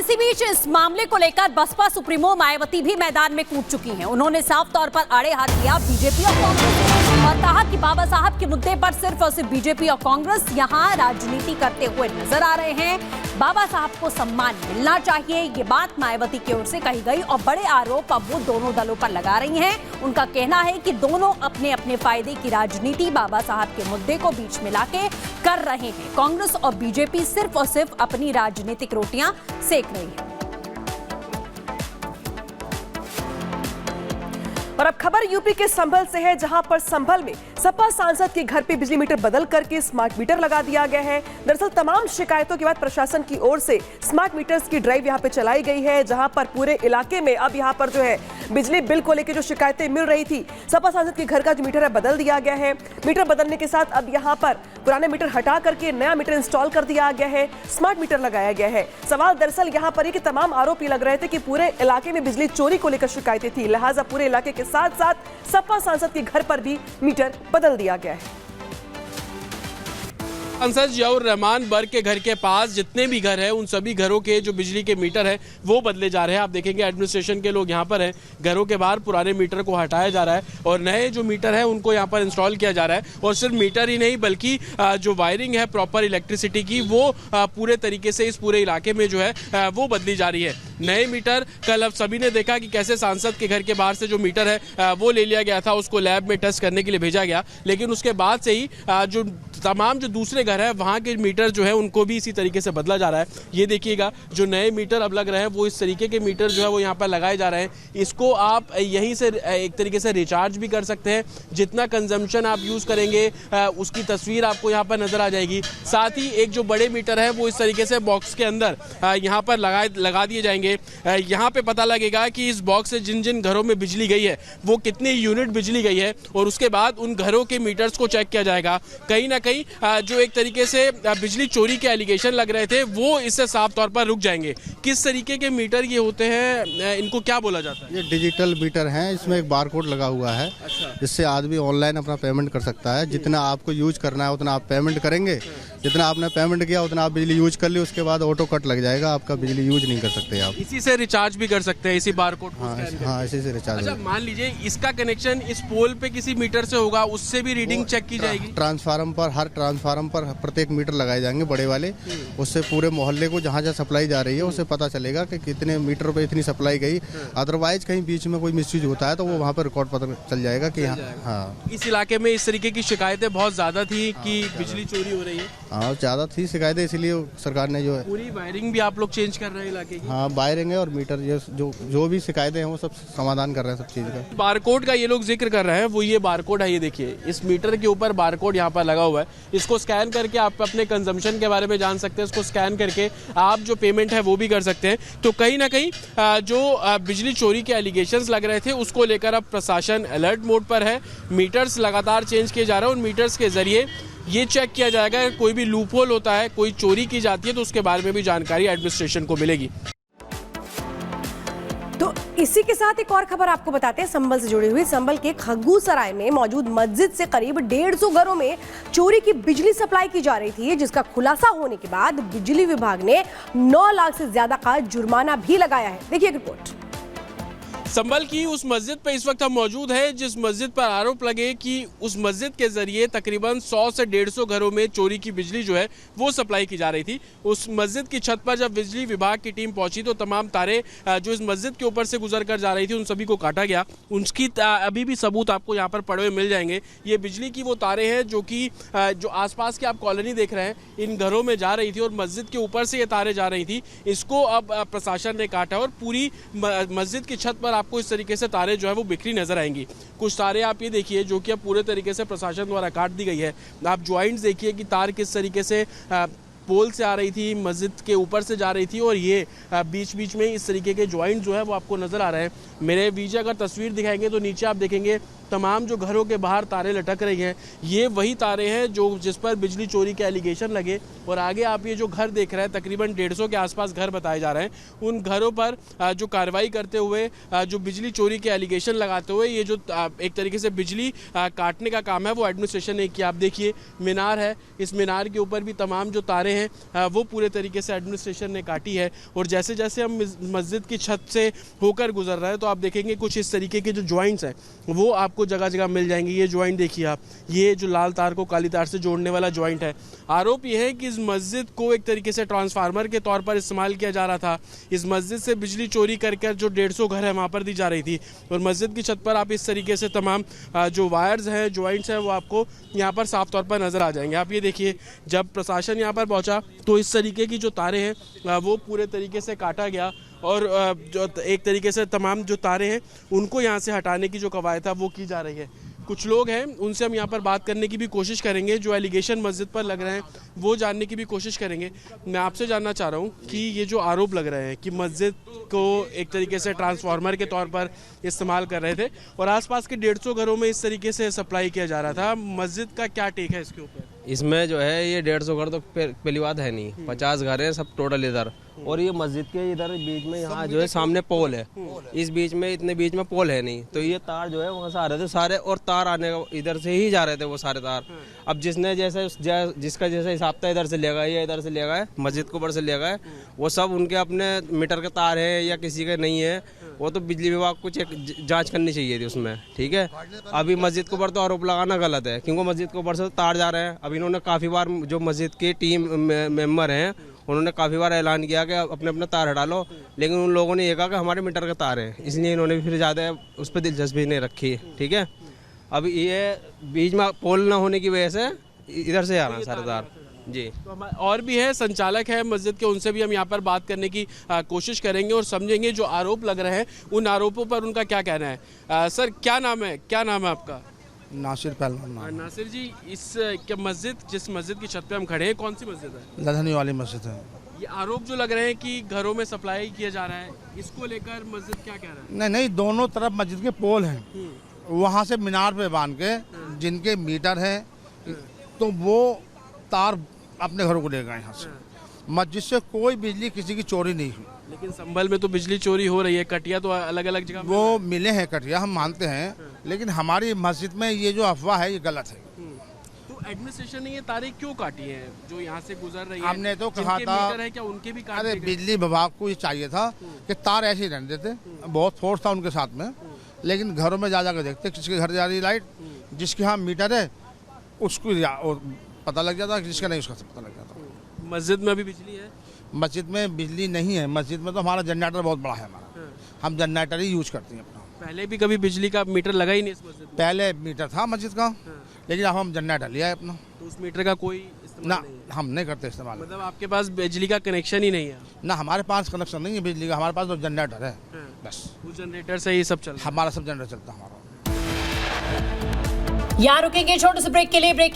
इसी बीच इस मामले को लेकर बसपा सुप्रीमो मायावती भी मैदान में कूद चुकी हैं। उन्होंने साफ तौर पर आड़े हाथ लिया बीजेपी और कांग्रेस और कहा कि बाबा साहब के मुद्दे पर सिर्फ और सिर्फ बीजेपी और कांग्रेस यहां राजनीति करते हुए नजर आ रहे हैं। बाबा साहब को सम्मान मिलना चाहिए, ये बात मायावती की ओर से कही गई और बड़े आरोप अब वो दोनों दलों पर लगा रही हैं। उनका कहना है कि दोनों अपने अपने फायदे की राजनीति बाबा साहब के मुद्दे को बीच मिला के कर रहे हैं। कांग्रेस और बीजेपी सिर्फ और सिर्फ अपनी राजनीतिक रोटियां सेक रही है। और अब खबर यूपी के संभल से है, जहां पर संभल में सपा सांसद के घर पे बिजली मीटर बदल करके स्मार्ट मीटर लगा दिया गया है। दरअसल तमाम शिकायतों के बाद प्रशासन की ओर से स्मार्ट मीटर्स की ड्राइव यहां पे चलाई गई है, जहां पर पूरे इलाके में अब यहां पर जो है बिजली बिल को लेकर जो शिकायतें मिल रही थी, सपा सांसद के घर का जो मीटर है बदल दिया गया है। मीटर बदलने के साथ अब यहां पर पुराने मीटर हटा करके नया मीटर इंस्टॉल कर दिया गया है, स्मार्ट मीटर लगाया गया है। सवाल दरअसल यहां पर कि तमाम आरोप ये लग रहे थे कि पूरे इलाके में बिजली चोरी को लेकर शिकायतें थी, लिहाजा पूरे इलाके के साथ साथ सपा सांसद के घर पर भी मीटर बदल दिया गया है। सांसद जियाउर रहमान बर्ग के घर के पास जितने भी घर हैं उन सभी घरों के जो बिजली के मीटर हैं वो बदले जा रहे हैं। आप देखेंगे एडमिनिस्ट्रेशन के लोग यहाँ पर हैं, घरों के बाहर पुराने मीटर को हटाया जा रहा है और नए जो मीटर हैं उनको यहाँ पर इंस्टॉल किया जा रहा है। और सिर्फ मीटर ही नहीं बल्कि जो वायरिंग है प्रॉपर इलेक्ट्रिसिटी की वो पूरे तरीके से इस पूरे इलाके में जो है वो बदली जा रही है। नए मीटर कल अब सभी ने देखा कि कैसे सांसद के घर के बाहर से जो मीटर है वो ले लिया गया था, उसको लैब में टेस्ट करने के लिए भेजा गया, लेकिन उसके बाद से ही जो तमाम जो दूसरे घर है वहाँ के मीटर जो है उनको भी इसी तरीके से बदला जा रहा है। ये देखिएगा जो नए मीटर अब लग रहे हैं वो इस तरीके के मीटर जो है वो यहाँ पर लगाए जा रहे हैं। इसको आप यहीं से एक तरीके से रिचार्ज भी कर सकते हैं, जितना कंजम्पशन आप यूज़ करेंगे उसकी तस्वीर आपको यहाँ पर नजर आ जाएगी। साथ ही एक जो बड़े मीटर है वो इस तरीके से बॉक्स के अंदर यहाँ पर लगा दिए जाएंगे। यहाँ पे पता लगेगा कि इस बॉक्स से जिन जिन घरों में बिजली गई है वो कितनी यूनिट बिजली गई है और उसके बाद उन घरों के मीटर्स को चेक किया जाएगा। कहीं ना कहीं जो एक तरीके से बिजली चोरी के एलिगेशन लग रहे थे वो इससे साफ तौर पर रुक जाएंगे। किस तरीके के मीटर ये होते हैं, इनको क्या बोला जाता है? ये डिजिटल मीटर हैं, इसमें एक बारकोड लगा हुआ है। अच्छा। जिससे आदमी ऑनलाइन अपना पेमेंट कर सकता है। जितना आपको यूज करना है उतना आप पेमेंट करेंगे, जितना आपने पेमेंट किया उतना आप बिजली यूज कर ली, उसके बाद ऑटो कट लग जाएगा, आपका बिजली यूज नहीं कर सकते आप। इसी से रिचार्ज भी कर सकते हैं, इसी बारकोड को हाँ, इसी से रिचार्ज। अच्छा, मान लीजिए इसका कनेक्शन इस पोल पे किसी मीटर से होगा, उससे भी रीडिंग चेक की जाएगी। ट्रांसफार्मर पर, हर ट्रांसफार्मर पर प्रत्येक मीटर लगाए जाएंगे बड़े वाले, उससे पूरे मोहल्ले को जहाँ जहाँ सप्लाई जा रही है उससे पता चलेगा कि कितने मीटर पे इतनी सप्लाई गई। अदरवाइज कहीं बीच में कोई मिसयूज होता है तो वो वहाँ पर रिकॉर्ड पता चल जाएगा कि हाँ। इस इलाके में इस तरीके की शिकायतें बहुत ज्यादा थी कि बिजली चोरी हो रही है। हाँ, ज्यादा थी शिकायतें, इसीलिए सरकार ने जो है पूरी वायरिंग भी आप लोग चेंज कर रहे हैं इलाके की। हाँ, वायरिंग है और मीटर जो भी शिकायतें हैं वो सब समाधान कर रहे हैं सब चीज का। बारकोड का ये लोग जिक्र कर रहे हैं, वो ये बारकोड है, ये देखिए इस मीटर के ऊपर बारकोड यहाँ पर लगा हुआ है। इसको स्कैन करके आप अपने कंजम्पशन के बारे में जान सकते हैं, इसको स्कैन करके आप जो पेमेंट है वो भी कर सकते हैं। तो कहीं ना कहीं जो बिजली चोरी के एलिगेशंस लग रहे थे उसको लेकर अब प्रशासन अलर्ट मोड पर है। मीटर्स लगातार चेंज किए जा रहे हैं, उन मीटर्स के जरिए ये चेक किया जाएगा कोई भी लूपहोल होता है, कोई चोरी की जाती है तो उसके बारे में भी जानकारी एडमिनिस्ट्रेशन को मिलेगी। तो इसी के साथ एक और खबर आपको बताते हैं संभल से जुड़ी हुई। संभल के खग्गूसराय में मौजूद मस्जिद से करीब 150 घरों में चोरी की बिजली सप्लाई की जा रही थी, जिसका खुलासा होने के बाद बिजली विभाग ने 9 लाख से ज्यादा का जुर्माना भी लगाया है। देखिए रिपोर्ट। संभल की उस मस्जिद पर इस वक्त हम मौजूद है जिस मस्जिद पर आरोप लगे कि उस मस्जिद के जरिए तकरीबन 100 से 150 घरों में चोरी की बिजली जो है वो सप्लाई की जा रही थी। उस मस्जिद की छत पर जब बिजली विभाग की टीम पहुंची तो तमाम तारे जो इस मस्जिद के ऊपर से गुजर कर जा रही थी उन सभी को काटा गया। उसकी अभी भी सबूत आपको यहाँ पर पड़े हुए मिल जाएंगे। ये बिजली की वो तारे हैं जो कि जो आसपास की आप कॉलोनी देख रहे हैं इन घरों में जा रही थी और मस्जिद के ऊपर से ये तारे जा रही थी। इसको अब प्रशासन ने काटा और पूरी मस्जिद की छत पर आपको इस तरीके से तारे जो है वो बिखरी नजर आएंगी। कुछ तारे आप ये देखिए जो कि अब पूरे तरीके से प्रशासन द्वारा काट दी गई है। आप ज्वाइंट्स देखिए कि तार किस तरीके से पोल से आ रही थी, मस्जिद के ऊपर से जा रही थी और ये बीच बीच में इस तरीके के ज्वाइंट जो है वो आपको नजर आ रहे हैं। मेरे वीजे अगर तस्वीर दिखाएंगे तो नीचे आप देखेंगे तमाम जो घरों के बाहर तारें लटक रही हैं, ये वही तारें हैं जो जिस पर बिजली चोरी के एलिगेशन लगे। और आगे आप ये जो घर देख रहे हैं, तकरीबन 150 के आसपास घर बताए जा रहे हैं, उन घरों पर जो कार्रवाई करते हुए, जो बिजली चोरी के एलिगेशन लगाते हुए ये जो एक तरीके से बिजली काटने का काम है वो एडमिनिस्ट्रेशन ने किया। आप देखिए मीनार है, इस मीनार के ऊपर भी तमाम जो तारें हैं वो पूरे तरीके से एडमिनिस्ट्रेशन ने काटी है। और जैसे जैसे हम मस्जिद की छत से होकर गुजर रहे हैं तो आप देखेंगे कुछ इस तरीके के जो जॉइंट्स हैं वो आपको जगह जगह मिल जाएंगे। ये जॉइंट देखिए आप, ये जो लाल तार को काली तार से जोड़ने वाला जॉइंट है। आरोप ये है कि इस मस्जिद को एक तरीके से ट्रांसफार्मर के तौर पर इस्तेमाल किया जा रहा था। इस मस्जिद से बिजली चोरी करके जो 150 घर है वहाँ पर दी जा रही थी। और मस्जिद की छत पर आप इस तरीके से तमाम जो वायर्स हैं, जॉइंट्स हैं, वो आपको यहाँ पर साफ तौर पर नज़र आ जाएंगे। आप ये देखिए, जब प्रशासन यहाँ पर पहुँचा तो इस तरीके की जो तारें हैं वो पूरे तरीके से काटा गया और जो एक तरीके से तमाम जो तारें हैं उनको यहाँ से हटाने की जो कवायद है वो की जा रही है। कुछ लोग हैं, उनसे हम यहाँ पर बात करने की भी कोशिश करेंगे, जो एलिगेशन मस्जिद पर लग रहे हैं वो जानने की भी कोशिश करेंगे। मैं आपसे जानना चाह रहा हूँ कि ये जो आरोप लग रहे हैं कि मस्जिद को एक तरीके से ट्रांसफार्मर के तौर पर इस्तेमाल कर रहे थे और आसपास के 150 घरों में इस तरीके से सप्लाई किया जा रहा था, मस्जिद का क्या टेक है इसके ऊपर? इसमें जो है ये 150 घर तो पहली बात है नहीं, 50 घर हैं सब टोटल इधर। और ये मस्जिद के इधर बीच में यहाँ जो है सामने पोल है, इस बीच में इतने बीच में पोल है नहीं, तो ये तार जो है वहाँ से आ रहे थे सारे, और तार आने इधर से ही जा रहे थे वो सारे तार। अब जिसने जैसे जिसका जैसा हिसाब था इधर से ले गए या इधर से ले गए, मस्जिद के ऊपर से ले गए, वो सब उनके अपने मीटर के तार है या किसी के नहीं है, वो तो बिजली विभाग को चेक जांच करनी चाहिए थी उसमें, ठीक है। अभी मस्जिद के ऊपर तो आरोप लगाना गलत है, क्योंकि मस्जिद के ऊपर से तार जा रहे हैं। अब इन्होंने काफ़ी बार, जो मस्जिद के टीम मेंबर हैं, उन्होंने काफ़ी बार ऐलान किया कि अपने अपने तार हटा लो, लेकिन उन लोगों ने ये कहा कि हमारे मीटर के तार हैं, इसलिए इन्होंने फिर ज़्यादा उस पर दिलचस्पी नहीं रखी, ठीक है। अब ये बीच में पोल ना होने की वजह से इधर से आ रहा है सारे तार जी। तो और भी है, संचालक है मस्जिद के, उनसे भी हम यहाँ पर बात करने की कोशिश करेंगे और समझेंगे जो आरोप लग रहे हैं उन आरोपों पर उनका क्या कहना है। सर क्या नाम है, क्या नाम है आपका? नासिर पहलवान। नासिर जी, इस क्या मस्जिद, जिस मस्जिद की छत पे हम खड़े हैं, कौन सी मस्जिद है? लधनी वाली मस्जिद है। ये आरोप जो लग रहे हैं कि घरों में सप्लाई किया जा रहा है, इसको लेकर मस्जिद क्या कह रहा है? नहीं नहीं, दोनों तरफ मस्जिद के पोल हैं, वहाँ से मीनार पे बांध के जिनके मीटर है तो वो तार अपने घरों को ले गए यहाँ से। मस्जिद से कोई बिजली किसी की चोरी नहीं हुई। लेकिन संभल में तो बिजली चोरी हो रही है, कटिया तो अलग अलग जगह वो मिले हैं कटिया, हम मानते हैं, लेकिन हमारी मस्जिद में ये जो अफवाह है ये गलत है। तो एडमिनिस्ट्रेशन ने ये तारें क्यों काटी है जो यहाँ से गुजर रही है? हमने तो कहा जिनके था, मीटर है क्या उनके भी काट अरे दिए गए? बिजली विभाग को ये चाहिए था कि तार ऐसे ही रहने देते, बहुत फोर्स था उनके साथ में, लेकिन घरों में जा जाकर देखते किसके घर जा रही लाइट, जिसके यहाँ मीटर है उसको पता लग जाता, जिसका नहीं उसका पता लग जाता। मस्जिद में अभी बिजली है? मस्जिद में बिजली नहीं है, मस्जिद में तो हमारा जनरेटर बहुत बड़ा है हमारा, हम जनरेटर ही यूज करते हैं अपना। पहले भी कभी बिजली का मीटर लगा ही नहीं इस मस्जिद में? पहले मीटर था मस्जिद का, लेकिन अब हम जनरेटर लिया है अपना। तो उस मीटर का कोई इस्तेमाल ना, नहीं है? हम नहीं करते इस्तेमाल। मतलब आपके पास बिजली का कनेक्शन ही नहीं है? ना, हमारे पास कनेक्शन नहीं है बिजली का, हमारे पास तो जनरेटर है बस। उस जनरेटर से ही सब चल रहा है? हमारा सब जनरेटर चलता है हमारा। यहाँ रुकेंगे छोटे से ब्रेक के लिए। ब्रेक